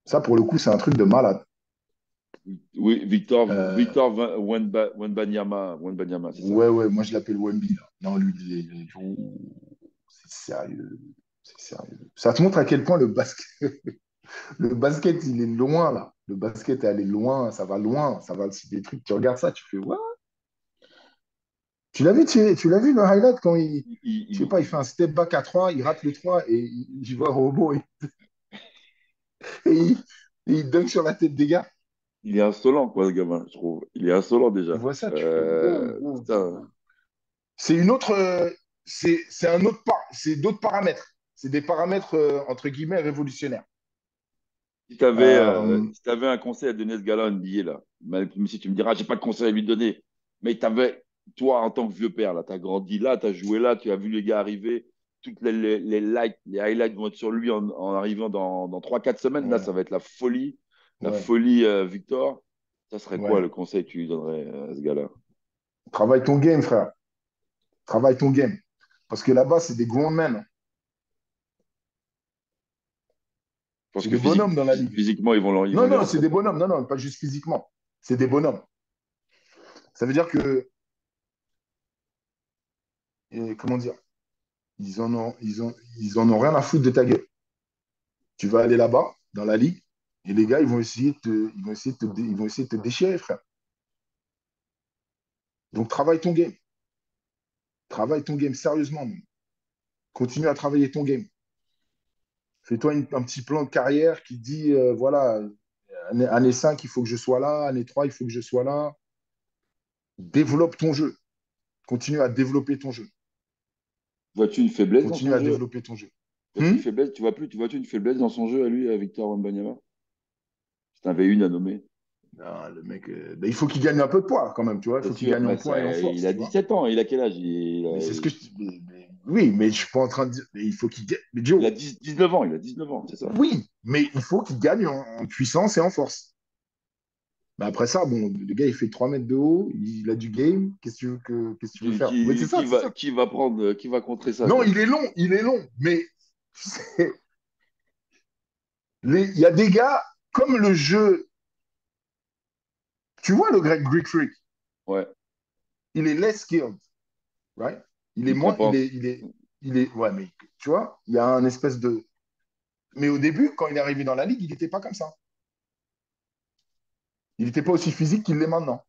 Ça, pour le coup, c'est un truc de malade. Oui, Euh, Wembanyama, c'est ça? ouais, ouais, moi je l'appelle Wemby, là. Non, lui, oh, c'est sérieux. C'est sérieux. Ça te montre à quel point le basket, il est loin, là. Le basket est allé loin, ça va loin. Ça va, c'est des trucs, tu regardes ça, tu fais, ouais. Tu l'as vu, tu l'as vu le highlight quand Il, je sais il- pas, il fait un il- step back à 3, il rate le 3 et il voit Robo et il dunk sur la tête des gars. il est insolent, quoi, ce gamin, je trouve. Il est insolent Tu déjà. vois ça, tu fais, wow, wow, wow, Putain. wow. C'est une autre, c'est un autre, c'est d'autres paramètres. C'est des paramètres, entre guillemets, révolutionnaires. Euh, Si t'avais un conseil à donner à ce gars-là en NBA, là, même si tu me diras, j'ai pas de conseil à lui donner, mais toi, en tant que vieux père, là, t'as grandi là, t'as joué là, tu as vu les gars arriver, toutes les highlights vont être sur lui en arrivant dans 3-4 semaines, là, ouais, ça va être la ouais, folie, Victor. Ça serait quoi ouais. le conseil que tu lui donnerais à ce gars-là? Travaille ton game, frère. Travaille ton game. Parce que là-bas, c'est des grown men, hein. Je pense C'est que des bonhommes dans la ligue. physiquement, ils vont Non, les non, c'est rentrer des dedans. bonhommes. Non, non, pas juste physiquement. C'est des bonhommes. Ça veut dire que, comment dire, ils en ont rien à foutre de ta gueule. Tu vas aller là-bas, dans la ligue, et les gars, ils vont essayer de te déchirer, frère. Donc, travaille ton game. Travaille ton game sérieusement, même. Continue à travailler ton game. Fais-toi un petit plan de carrière qui dit, voilà, année 5, il faut que je sois là. Année 3, il faut que je sois là. Développe ton jeu. Continue à développer ton jeu. Vois-tu une faiblesse dans Continue son à jeu? développer ton jeu. Vois-tu une Hmm. faiblesse? Tu vois-tu une faiblesse dans son jeu à lui, à Victor Wembanyama? Si t'en avais une à nommer. Ah, le mec, ben, il faut qu'il gagne un peu de poids quand même, tu vois. Il Bien faut qu'il sûr, gagne en mais poids et en il force, a tu vois. 17 ans. Il a quel âge? Mais c'est ce que oui, mais je suis pas en train de dire. Mais il faut qu'il gagne. Mais Joe, 19 ans. Il a 19 ans, c'est ça. oui, mais il faut qu'il gagne en puissance et en force. Mais après ça, bon, le gars, il fait 3 mètres de haut, il a du game. Qu'est-ce que tu veux faire? Mais c'est ça, c'est ça. Qui va contrer ça, Non, quoi? il est long, mais il y a des gars comme le jeu. Tu vois le Greek Freak, Ouais, il est less skilled, right? Il est il moins, compense. ouais, mais tu vois, il y a un espèce de. Mais au début, quand il est arrivé dans la ligue, il n'était pas comme ça. Il n'était pas aussi physique qu'il l'est maintenant.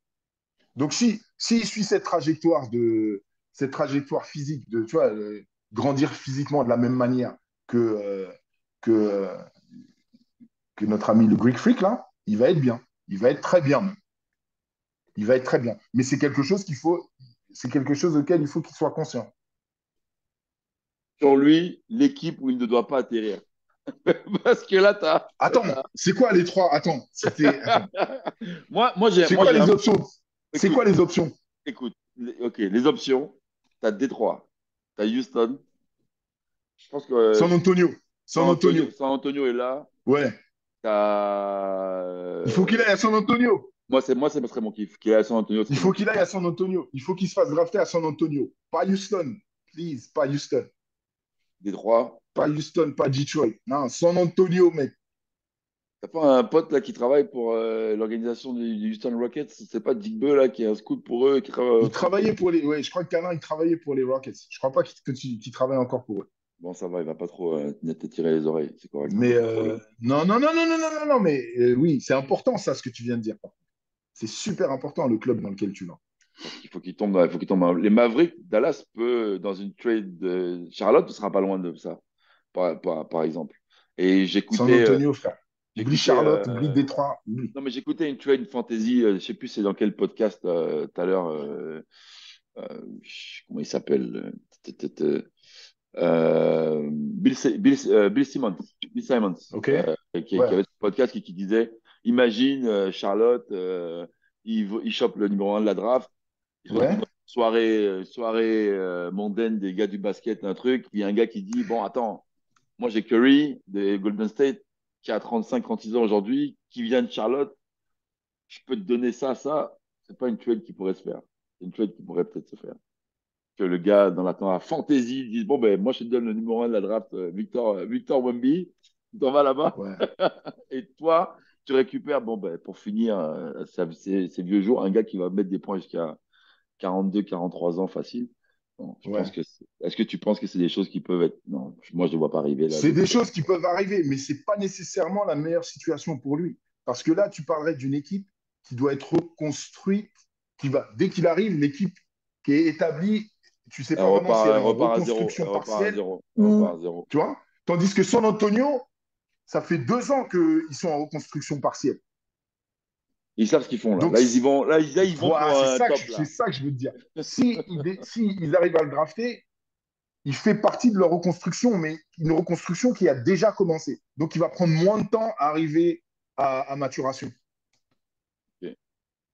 Donc, s'il suit cette trajectoire physique de, tu vois, grandir physiquement de la même manière que, que, euh, que notre ami le Greek Freak, là, il va être bien. Il va être très bien, même. Il va être très bien. Mais c'est quelque chose auquel il faut qu'il soit conscient. Sur lui, l'équipe où il ne doit pas atterrir. Parce que là, Attends, c'est quoi les trois? Attends. C'est moi, quoi j'ai les un. options? C'est Écoute, quoi les options? écoute. Ok, les options. T'as Détroit, t'as Houston. Je pense que San Antonio. San Antonio. San Antonio est là. Ouais. T'as, Il faut qu'il aille à San Antonio. ça serait mon kiff. Qui est à San Antonio, Il serait mon faut kiff. qu'il aille à San Antonio. Il faut qu'il se fasse drafter à San Antonio. Pas Houston. Please, pas Houston. Détroit. Pas Houston, pas Detroit. Non, San Antonio, mec. T'as pas un pote là qui travaille pour l'organisation du Houston Rockets? C'est pas Dick Beu là qui est un scout pour eux, qui travaille Il autour de. travaillait pour les. Ouais, je crois que Calin, il travaillait pour les Rockets. Je crois pas qu'il travaille encore pour eux. Bon, ça va, il va pas trop te tirer les oreilles, c'est correct, Mais pas de problème. non, non, non, non, non, non, non, non, mais oui, c'est important ça, ce que tu viens de dire. C'est super important, le club dans lequel tu vas. Parce qu'il faut qu'il tombe, il faut qu'il tombe. Les Mavericks, Dallas peut, dans une trade de Charlotte, ne sera pas loin de ça, par exemple. Et San Antonio, frère. Oublie j'écoutais, Charlotte, oublie Détroit, oublie. non mais j'écoutais une trade fantasy, je sais plus c'est dans quel podcast tout à l'heure, comment il s'appelle, Bill Simmons, Bill Simons, OK? qui Ouais. avait ce podcast qui disait, imagine Charlotte, il chope le numéro un de la draft, il se retrouve Ouais. dans une soirée mondaine des gars du basket, un truc, il y a un gars qui dit, bon attends, moi j'ai Curry des Golden State qui a 35-36 ans aujourd'hui, qui vient de Charlotte, je peux te donner ça, ça, c'est pas une trade qui pourrait se faire. C'est une trade qui pourrait peut-être se faire. Que le gars, dans la fantasy, dise, bon, ben, moi, je te donne le numéro un de la draft, Victor Wemby. Tu t'en vas là-bas Ouais, et toi, tu récupères, bon, ben, pour finir ces vieux jours, un gars qui va mettre des points jusqu'à 42, 43 ans facile. Bon, je pense ouais. que est-ce que tu penses que c'est des choses qui peuvent être. Non, moi, je ne le vois pas arriver là. C'est Donc, des choses qui peuvent arriver, mais c'est pas nécessairement la meilleure situation pour lui. Parce que là, tu parlerais d'une équipe qui doit être reconstruite, qui va, dès qu'il arrive, l'équipe qui est établie, tu sais pas vraiment si elle est elle en repart à zéro. reconstruction Elle repart à partielle zéro. Elle repart ou, à zéro. tu vois, tandis que San Antonio, ça fait 2 ans qu'ils sont en reconstruction partielle. Ils savent ce qu'ils font là. Donc, Là, ils y vont. Là, ils vont voilà, pour un top c'est là. ça que je veux te dire. Si ils arrivent à le drafter, il fait partie de leur reconstruction, mais une reconstruction qui a déjà commencé. Donc, il va prendre moins de temps à arriver à maturation. Ok,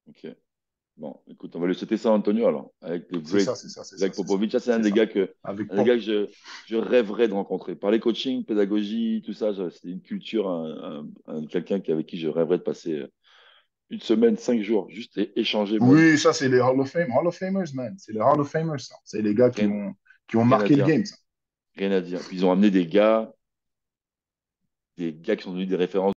ok. Bon, écoute, on va lui souhaiter ça, Antonio, alors, avec le C'est great ça, c'est ça, c'est ça, Greg c'est ça. Popovich. Ça, C'est ça. un Avec des gars Pop. que je rêverais de rencontrer. Par les coaching, pédagogie, tout ça, c'est une culture, quelqu'un avec qui je rêverais de passer une semaine, 5 jours, juste échanger, man. Oui, ça, c'est les Hall of Famers, man. C'est les Hall of Famers, ça. C'est les gars Rien, qui ont rien à marqué le dire, game, ça. rien à dire. Puis ils ont amené des gars qui sont devenus des références